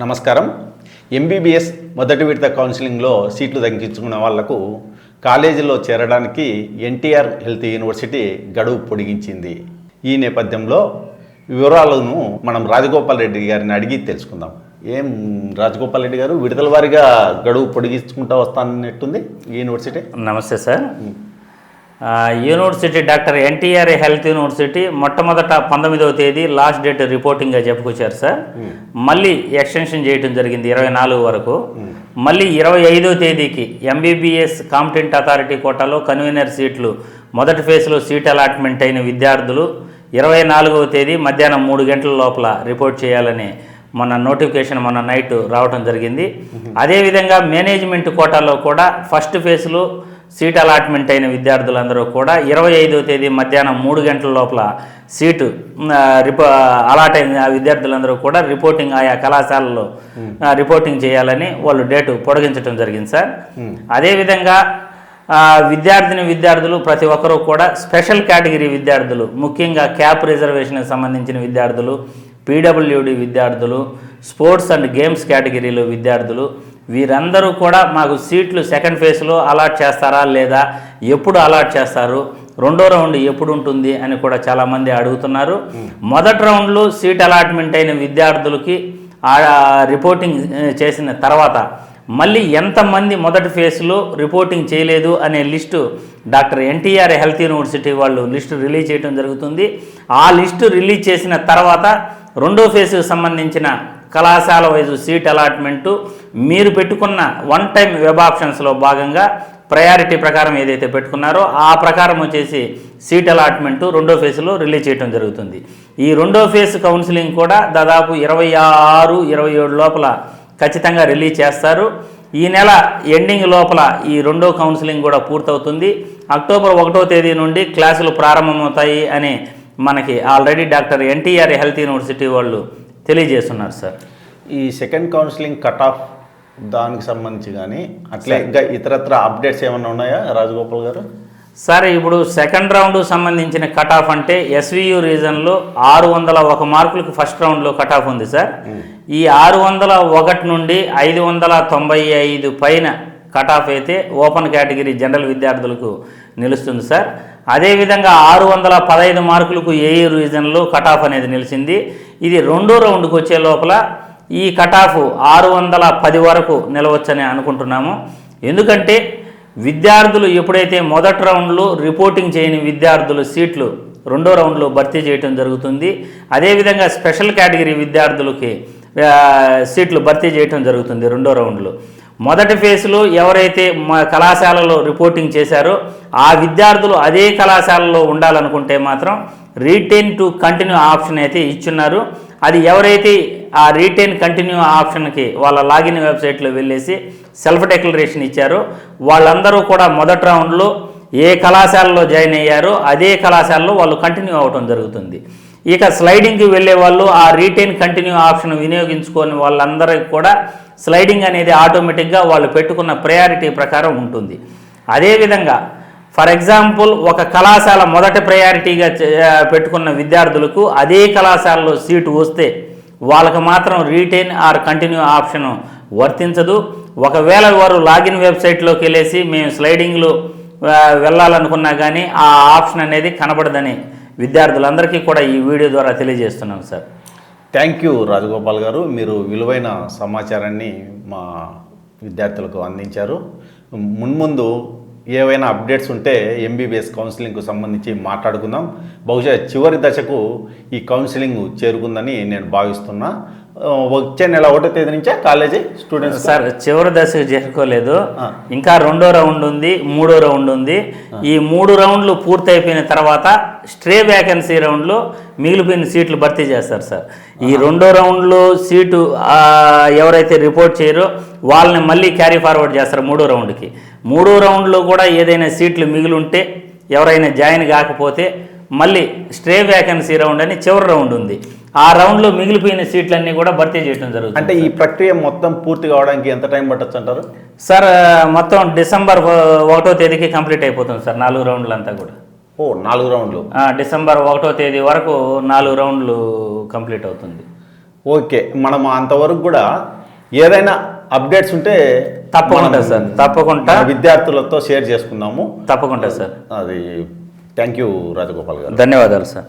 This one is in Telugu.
నమస్కారం. ఎంబీబీఎస్ మొదటి విడత కౌన్సిలింగ్లో సీట్లు దక్కించుకున్న వాళ్లకు కాలేజీలో చేరడానికి ఎన్టీఆర్ హెల్త్ యూనివర్సిటీ గడువు పొడిగించింది. ఈ నేపథ్యంలో వివరాలను మనం రాజగోపాల్ రెడ్డి గారిని అడిగి తెలుసుకుందాం. ఏం రాజగోపాల్ రెడ్డి గారు, విడతల వారీగా గడువు పొడిగించుకుంటూ వస్తానన్నట్టుంది యూనివర్సిటీ? నమస్తే sir. University doctor NTR health university మొట్టమొదట 19వ తేదీ లాస్ట్ డేట్ రిపోర్టింగ్గా చెప్పుకొచ్చారు సార్. మళ్ళీ ఎక్స్టెన్షన్ చేయడం జరిగింది 24 వరకు. మళ్ళీ 25వ తేదీకి ఎంబీబీఎస్ కాంపిటెంట్ అథారిటీ కోటాలో కన్వీనర్ సీట్లు మొదటి ఫేజ్లో సీట్ అలాట్మెంట్ అయిన విద్యార్థులు 24వ తేదీ మధ్యాహ్నం 3 గంటల లోపల రిపోర్ట్ చేయాలని మొన్న నైట్ రావడం జరిగింది. అదేవిధంగా మేనేజ్మెంట్ కోటాలో కూడా ఫస్ట్ ఫేజ్లో సీట్ అలాట్మెంట్ అయిన విద్యార్థులందరూ కూడా 25వ తేదీ మధ్యాహ్నం 3 గంటల లోపల సీటు అలాట్ అయిన విద్యార్థులందరూ కూడా రిపోర్టింగ్ ఆయా కళాశాలలో రిపోర్టింగ్ చేయాలని వాళ్ళు డేటు పొడిగించడం జరిగింది సార్. అదేవిధంగా విద్యార్థులు ప్రతి ఒక్కరూ కూడా స్పెషల్ కేటగిరీ విద్యార్థులు, ముఖ్యంగా క్యాప్ రిజర్వేషన్కి సంబంధించిన విద్యార్థులు, పీడబ్ల్యూడి విద్యార్థులు, స్పోర్ట్స్ అండ్ గేమ్స్ కేటగిరీలో విద్యార్థులు, వీరందరూ కూడా మాకు సీట్లు సెకండ్ ఫేజ్లో అలాట్ చేస్తారా లేదా, ఎప్పుడు అలాట్ చేస్తారు, రెండో రౌండ్ ఎప్పుడు ఉంటుంది అని కూడా చాలామంది అడుగుతున్నారు. మొదటి రౌండ్లో సీట్ అలాట్మెంట్ అయిన విద్యార్థులకి రిపోర్టింగ్ చేసిన తర్వాత మళ్ళీ ఎంతమంది మొదటి ఫేజ్లో రిపోర్టింగ్ చేయలేదు అనే list doctor NTR health university వాళ్ళు లిస్టు రిలీజ్ చేయడం జరుగుతుంది. ఆ లిస్టు రిలీజ్ చేసిన తర్వాత రెండో ఫేజ్కి సంబంధించిన కళాశాల వైజు సీట్ అలాట్మెంటు మీరు పెట్టుకున్న వన్ టైం వెబ్ ఆప్షన్స్లో భాగంగా ప్రయారిటీ ప్రకారం ఏదైతే పెట్టుకున్నారో ఆ ప్రకారం వచ్చేసి సీట్ అలాట్మెంటు రెండో ఫేజ్లో రిలీజ్ చేయడం జరుగుతుంది. ఈ రెండో ఫేజ్ కౌన్సిలింగ్ కూడా దాదాపు 26-27 లోపల ఖచ్చితంగా రిలీజ్ చేస్తారు. ఈ నెల ఎండింగ్ లోపల ఈ రెండో కౌన్సిలింగ్ కూడా పూర్తవుతుంది. అక్టోబర్ 1వ తేదీ నుండి క్లాసులు ప్రారంభమవుతాయి అని మనకి already doctor NTR health university వాళ్ళు తెలియజేస్తున్నారు సార్. ఈ సెకండ్ కౌన్సిలింగ్ కట్ ఆఫ్ దానికి సంబంధించి కానీ అట్లా ఇంకా ఇతరత్ర అప్డేట్స్ ఏమైనా ఉన్నాయా రాజగోపాల్ గారు? సార్, ఇప్పుడు సెకండ్ రౌండ్ సంబంధించిన కట్ ఆఫ్ అంటే ఎస్వియు రీజన్లో 601 మార్కులకు ఫస్ట్ రౌండ్లో కట్ ఆఫ్ ఉంది సార్. ఈ 601 నుండి 595 పైన కట్ ఆఫ్ అయితే ఓపెన్ కేటగిరీ జనరల్ విద్యార్థులకు నిలుస్తుంది సార్. అదేవిధంగా 615 మార్కులకు ఏయూ రీజన్లో కట్ ఆఫ్ అనేది నిలిచింది. ఇది రెండో రౌండ్కి వచ్చే లోపల ఈ కట్ ఆఫ్ 610 వరకు నిలవచ్చని అనుకుంటున్నాము. ఎందుకంటే విద్యార్థులు ఎప్పుడైతే మొదటి రౌండ్లో రిపోర్టింగ్ చేయని విద్యార్థుల సీట్లు రెండో రౌండ్లో భర్తీ చేయడం జరుగుతుంది. అదేవిధంగా స్పెషల్ కేటగిరీ విద్యార్థులకి సీట్లు భర్తీ చేయడం జరుగుతుంది రెండో రౌండ్లో. మొదటి ఫేజ్లో ఎవరైతే కళాశాలలో రిపోర్టింగ్ చేశారో ఆ విద్యార్థులు అదే కళాశాలలో ఉండాలనుకుంటే మాత్రం రీటైన్ టు కంటిన్యూ ఆప్షన్ అయితే ఇచ్చున్నారు. అది ఎవరైతే ఆ రీటైన్ కంటిన్యూ ఆప్షన్కి వాళ్ళ లాగిన్ వెబ్సైట్లో వెళ్ళేసి సెల్ఫ్ డిక్లరేషన్ ఇచ్చారో వాళ్ళందరూ కూడా మొదటి రౌండ్లో ఏ కళాశాలలో జాయిన్ అయ్యారో అదే కళాశాలలో వాళ్ళు కంటిన్యూ అవ్వడం జరుగుతుంది. ఇక స్లైడింగ్కి వెళ్ళే వాళ్ళు ఆ రీటైన్ కంటిన్యూ ఆప్షన్ వినియోగించుకొని వాళ్ళందరికీ కూడా స్లైడింగ్ అనేది ఆటోమేటిక్గా వాళ్ళు పెట్టుకున్న ప్రయారిటీ ప్రకారం ఉంటుంది. అదేవిధంగా ఫర్ ఎగ్జాంపుల్ ఒక కళాశాల మొదటి ప్రయారిటీగా పెట్టుకున్న విద్యార్థులకు అదే కళాశాలలో సీటు వస్తే వాళ్ళకు మాత్రం రీటైన్ ఆర్ కంటిన్యూ ఆప్షన్ వర్తించదు. ఒకవేళ వారు లాగిన్ వెబ్సైట్లోకి వెళ్ళేసి మేము స్లైడింగ్లో వెళ్ళాలనుకున్నా కానీ ఆ ఆప్షన్ అనేది కనబడదని విద్యార్థులందరికీ కూడా ఈ వీడియో ద్వారా తెలియజేస్తున్నాం సార్. థ్యాంక్ యూ రాజగోపాల్ గారు, మీరు విలువైన సమాచారాన్ని మా విద్యార్థులకు అందించారు. మున్ముందు ఏవైనా అప్డేట్స్ ఉంటే ఎంబీబీఎస్ కౌన్సిలింగ్కు సంబంధించి మాట్లాడుకుందాం. బహుశా చివరి దశకు ఈ కౌన్సిలింగ్ చేరుకుందని నేను భావిస్తున్నా. వచ్చే నెల 1వ తేదీ నుంచే కాలేజీ స్టూడెంట్స్ సార్ చివరి దశకు చేరుకోలేదు, ఇంకా రెండో రౌండ్ ఉంది, మూడో రౌండ్ ఉంది. ఈ 3 రౌండ్లు పూర్తయిపోయిన తర్వాత స్ట్రే వ్యాకెన్సీ రౌండ్లో మిగిలిపోయిన సీట్లు భర్తీ చేస్తారు సార్. ఈ రెండో రౌండ్లో సీటు ఎవరైతే రిపోర్ట్ చేయరో వాళ్ళని మళ్ళీ క్యారీ ఫార్వర్డ్ చేస్తారు మూడో రౌండ్కి. మూడో రౌండ్లో కూడా ఏదైనా సీట్లు మిగిలి ఉంటే ఎవరైనా జాయిన్ కాకపోతే మళ్ళీ స్ట్రే వ్యాకెన్సీ రౌండ్ అని చివరి రౌండ్ ఉంది. ఆ రౌండ్లో మిగిలిపోయిన సీట్లన్నీ కూడా భర్తీ చేయడం జరుగుతుంది. అంటే ఈ ప్రక్రియ మొత్తం పూర్తి కావడానికి ఎంత టైం పట్టచ్చు అంటారు సార్? మొత్తం డిసెంబర్ 1వ తేదీకి కంప్లీట్ అయిపోతుంది సార్ 4 రౌండ్లు అంతా కూడా. 4 రౌండ్లు డిసెంబర్ 1వ తేదీ వరకు 4 రౌండ్లు కంప్లీట్ అవుతుంది. ఓకే, మనం అంతవరకు కూడా ఏదైనా అప్డేట్స్ ఉంటే తప్పకుండా మనం సార్, తప్పకుండా మన విద్యార్థులతో షేర్ చేసుకుందాము. తప్పకుండా సార్. అది థ్యాంక్ యూ రాజగోపాల్ గారు. ధన్యవాదాలు సార్.